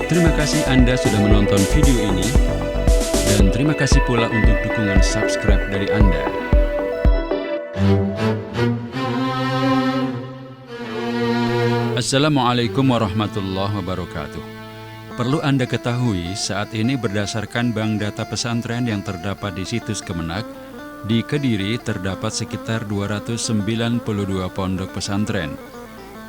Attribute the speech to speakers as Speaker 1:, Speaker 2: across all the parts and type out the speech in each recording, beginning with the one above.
Speaker 1: Terima kasih Anda sudah menonton video ini, dan terima kasih pula untuk dukungan subscribe dari Anda. Assalamualaikum warahmatullahi wabarakatuh. Perlu Anda ketahui, saat ini berdasarkan bank data pesantren yang terdapat di situs Kemenak, di Kediri terdapat sekitar 292 pondok pesantren.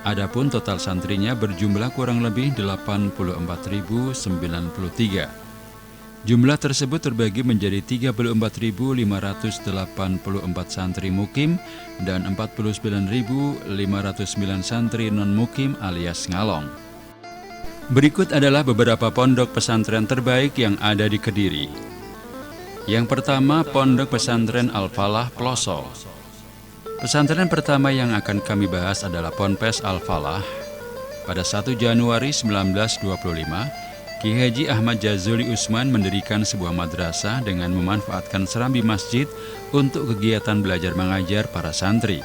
Speaker 1: Adapun total santrinya berjumlah kurang lebih 84.093. Jumlah tersebut terbagi menjadi 34.584 santri mukim dan 49.509 santri non-mukim alias ngalong. Berikut adalah beberapa pondok pesantren terbaik yang ada di Kediri. Yang pertama, Pondok Pesantren Al-Falah Ploso. Pesantren pertama yang akan kami bahas adalah Ponpes Al-Falah. Pada 1 Januari 1925, Ki Haji Ahmad Jazuli Usman mendirikan sebuah madrasah dengan memanfaatkan serambi masjid untuk kegiatan belajar mengajar para santri.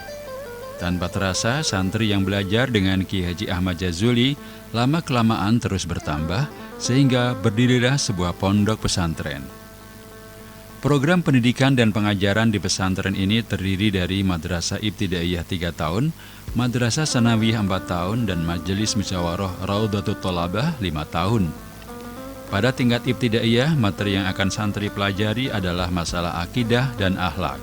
Speaker 1: Tanpa terasa, santri yang belajar dengan Ki Haji Ahmad Jazuli lama-kelamaan terus bertambah, sehingga berdirilah sebuah pondok pesantren. Program pendidikan dan pengajaran di pesantren ini terdiri dari Madrasah Ibtidaiyah 3 tahun, Madrasah Sanawiyah 4 tahun, dan Majelis Musyawarah Raudhatul Thalabah 5 tahun. Pada tingkat Ibtidaiyah, materi yang akan santri pelajari adalah masalah akidah dan akhlak.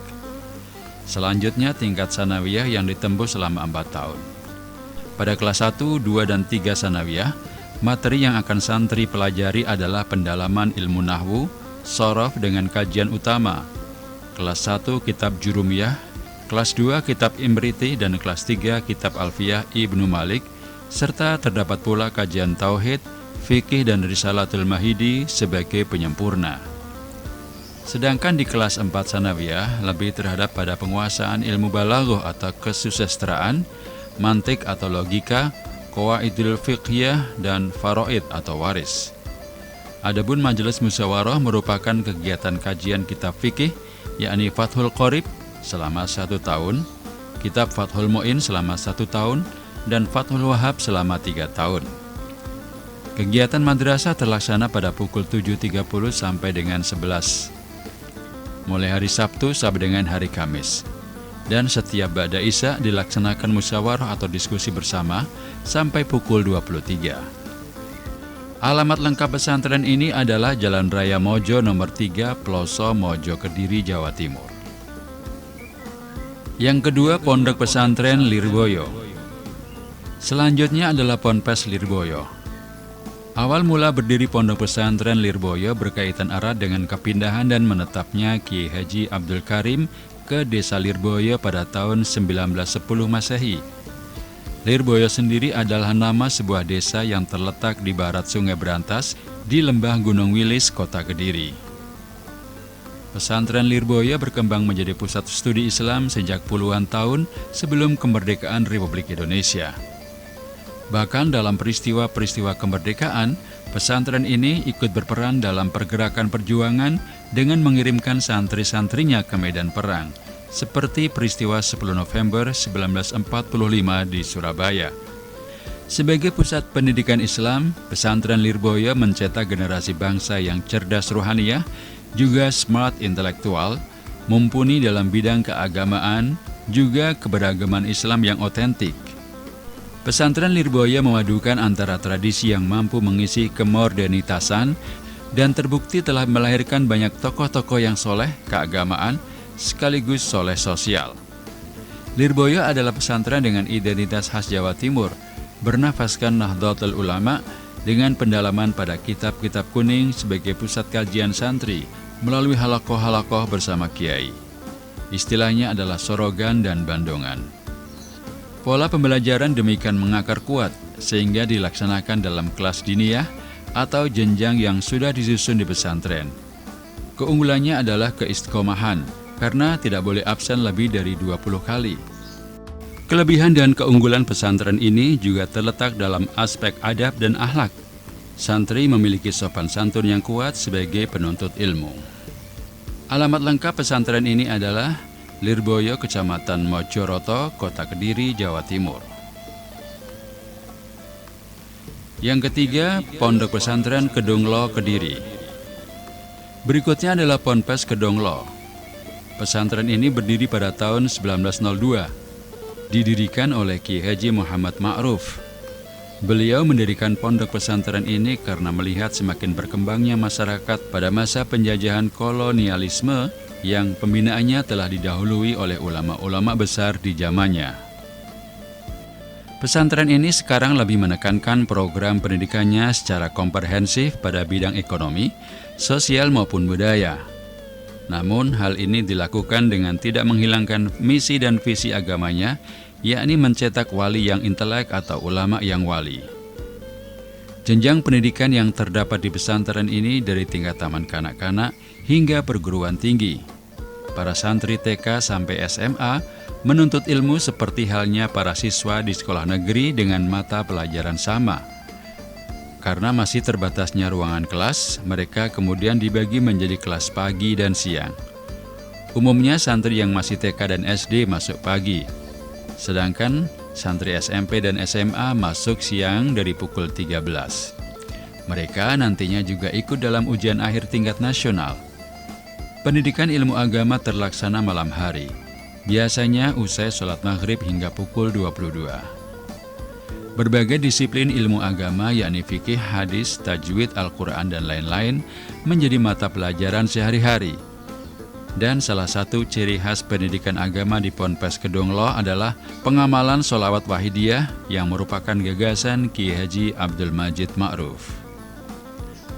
Speaker 1: Selanjutnya tingkat Sanawiyah yang ditembus selama 4 tahun. Pada kelas 1, 2, dan 3 Sanawiyah, materi yang akan santri pelajari adalah pendalaman ilmu nahwu, shorof dengan kajian utama. Kelas 1 Kitab Jurumiyah, kelas 2 Kitab Imriti, dan kelas 3 Kitab Alfiyah Ibnu Malik, serta terdapat pula kajian Tauhid, Fikih, dan Risalatul Mahidi sebagai penyempurna. Sedangkan di kelas 4 Sanawiyah lebih terhadap pada penguasaan ilmu balaghah atau kesusastraan, mantik atau logika, qawaidul fiqhiyah, dan faraid atau waris. Adapun Majelis Musyawarah merupakan kegiatan kajian kitab fikih, yakni Fathul Qorib selama 1 tahun, kitab Fathul Mu'in selama 1 tahun, dan Fathul Wahab selama 3 tahun. Kegiatan madrasah terlaksana pada pukul 7.30 sampai dengan 11, mulai hari Sabtu sampai dengan hari Kamis. Dan setiap ba'da Isya dilaksanakan musyawarah atau diskusi bersama sampai pukul 23. Alamat lengkap pesantren ini adalah Jalan Raya Mojo nomor 3, Ploso, Mojo, Kediri, Jawa Timur. Yang kedua, Pondok Pesantren Lirboyo. Selanjutnya adalah Ponpes Lirboyo. Awal mula berdiri Pondok Pesantren Lirboyo berkaitan erat dengan kepindahan dan menetapnya Kiai Haji Abdul Karim ke Desa Lirboyo pada tahun 1910 Masehi. Lirboyo sendiri adalah nama sebuah desa yang terletak di barat Sungai Berantas di Lembah Gunung Wilis, Kota Kediri. Pesantren Lirboyo berkembang menjadi pusat studi Islam sejak puluhan tahun sebelum kemerdekaan Republik Indonesia. Bahkan dalam peristiwa-peristiwa kemerdekaan, pesantren ini ikut berperan dalam pergerakan perjuangan dengan mengirimkan santri-santrinya ke medan perang, seperti peristiwa 10 November 1945 di Surabaya. Sebagai pusat pendidikan Islam, pesantren Lirboyo mencetak generasi bangsa yang cerdas rohaniyah, juga smart intelektual, mumpuni dalam bidang keagamaan, juga keberagaman Islam yang otentik. Pesantren Lirboyo memadukan antara tradisi yang mampu mengisi kemodernitasan dan terbukti telah melahirkan banyak tokoh-tokoh yang soleh keagamaan, sekaligus soleh sosial. Lirboyo adalah pesantren dengan identitas khas Jawa Timur, bernafaskan Nahdlatul Ulama dengan pendalaman pada kitab-kitab kuning sebagai pusat kajian santri melalui halakoh-halakoh bersama kiai. Istilahnya adalah sorogan dan bandongan. Pola pembelajaran demikian mengakar kuat sehingga dilaksanakan dalam kelas diniyah atau jenjang yang sudah disusun di pesantren. Keunggulannya adalah keistiqomahan, karena tidak boleh absen lebih dari 20 kali. Kelebihan dan keunggulan pesantren ini juga terletak dalam aspek adab dan akhlak. Santri memiliki sopan santun yang kuat sebagai penuntut ilmu. Alamat lengkap pesantren ini adalah Lirboyo, Kecamatan Mojoroto, Kota Kediri, Jawa Timur. Yang ketiga, Pondok Pesantren Kedunglo, Kediri. Berikutnya adalah Ponpes Kedonglo. Pesantren ini berdiri pada tahun 1902. Didirikan oleh Ki Haji Muhammad Ma'ruf. Beliau mendirikan pondok pesantren ini karena melihat semakin berkembangnya masyarakat pada masa penjajahan kolonialisme yang pembinaannya telah didahului oleh ulama-ulama besar di zamannya. Pesantren ini sekarang lebih menekankan program pendidikannya secara komprehensif pada bidang ekonomi, sosial maupun budaya. Namun hal ini dilakukan dengan tidak menghilangkan misi dan visi agamanya, yakni mencetak wali yang intelek atau ulama yang wali. Jenjang pendidikan yang terdapat di pesantren ini dari tingkat taman kanak-kanak hingga perguruan tinggi. Para santri TK sampai SMA menuntut ilmu seperti halnya para siswa di sekolah negeri dengan mata pelajaran sama. Karena masih terbatasnya ruangan kelas, mereka kemudian dibagi menjadi kelas pagi dan siang. Umumnya santri yang masih TK dan SD masuk pagi, sedangkan santri SMP dan SMA masuk siang dari pukul 13. Mereka nantinya juga ikut dalam ujian akhir tingkat nasional. Pendidikan ilmu agama terlaksana malam hari, biasanya usai sholat maghrib hingga pukul 22. Berbagai disiplin ilmu agama yakni fikih, hadis, tajwid, Al-Quran, dan lain-lain menjadi mata pelajaran sehari-hari. Dan salah satu ciri khas pendidikan agama di Ponpes Kedonglo adalah pengamalan sholawat wahidiyah yang merupakan gagasan Ki Haji Abdul Majid Ma'ruf.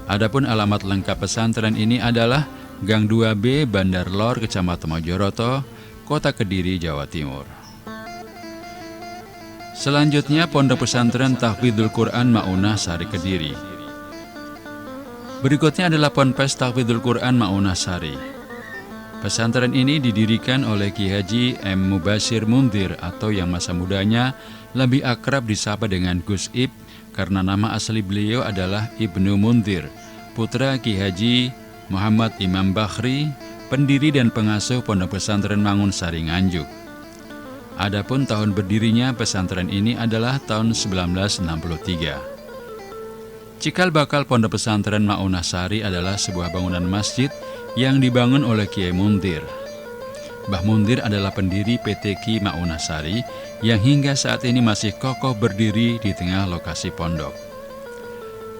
Speaker 1: Adapun alamat lengkap pesantren ini adalah Gang 2B, Bandar Lor, Kecamatan Mojoroto, Kota Kediri, Jawa Timur. Selanjutnya, Pondok Pesantren Tahfidzul Quran Maunah Sari, Kediri. Berikutnya adalah Ponpes Tahfidzul Quran Maunah Sari. Pesantren ini didirikan oleh Ki Haji M. Mubashir Mundir atau yang masa mudanya lebih akrab disapa dengan Gus Ib karena nama asli beliau adalah Ibnu Mundir, putra Ki Haji Muhammad Imam Bakhri, pendiri dan pengasuh Pondok Pesantren Mangunsari, Nganjuk. Adapun tahun berdirinya pesantren ini adalah tahun 1963. Cikal bakal Pondok Pesantren Maunah Sari adalah sebuah bangunan masjid yang dibangun oleh Kiai Mundir. Mbah Mundir adalah pendiri PT Ki Maunah Sari yang hingga saat ini masih kokoh berdiri di tengah lokasi pondok.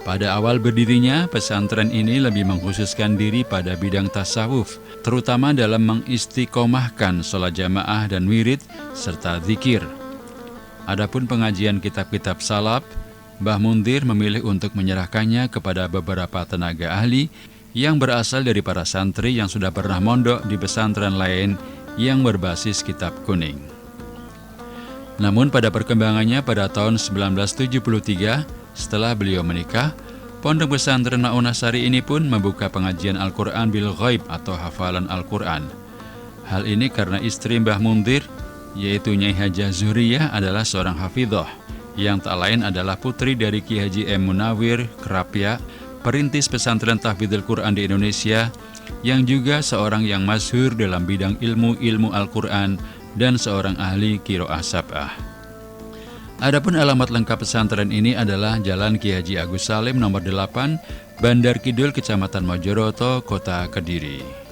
Speaker 1: Pada awal berdirinya, pesantren ini lebih mengkhususkan diri pada bidang tasawuf, terutama dalam mengistiqomahkan sholat jamaah dan wirid, serta zikir. Adapun pengajian kitab-kitab salaf, Mbah Mundir memilih untuk menyerahkannya kepada beberapa tenaga ahli yang berasal dari para santri yang sudah pernah mondok di pesantren lain yang berbasis kitab kuning. Namun pada perkembangannya pada tahun 1973, setelah beliau menikah, Pondok Pesantren Maunah Sari ini pun membuka pengajian Al-Quran bil Ghaib atau hafalan Al-Quran. Hal ini karena istri Mbah Mundir, yaitu Nyai Hajah Zuriyah, adalah seorang hafidhah, yang tak lain adalah putri dari Ki Haji M. Munawir Krapya, perintis pesantren tahfidzul Quran di Indonesia, yang juga seorang yang masyhur dalam bidang ilmu Al-Quran dan seorang ahli qiraah sab'ah. Adapun alamat lengkap pesantren ini adalah Jalan Ki Haji Agus Salim nomor 8, Bandar Kidul, Kecamatan Mojoroto, Kota Kediri.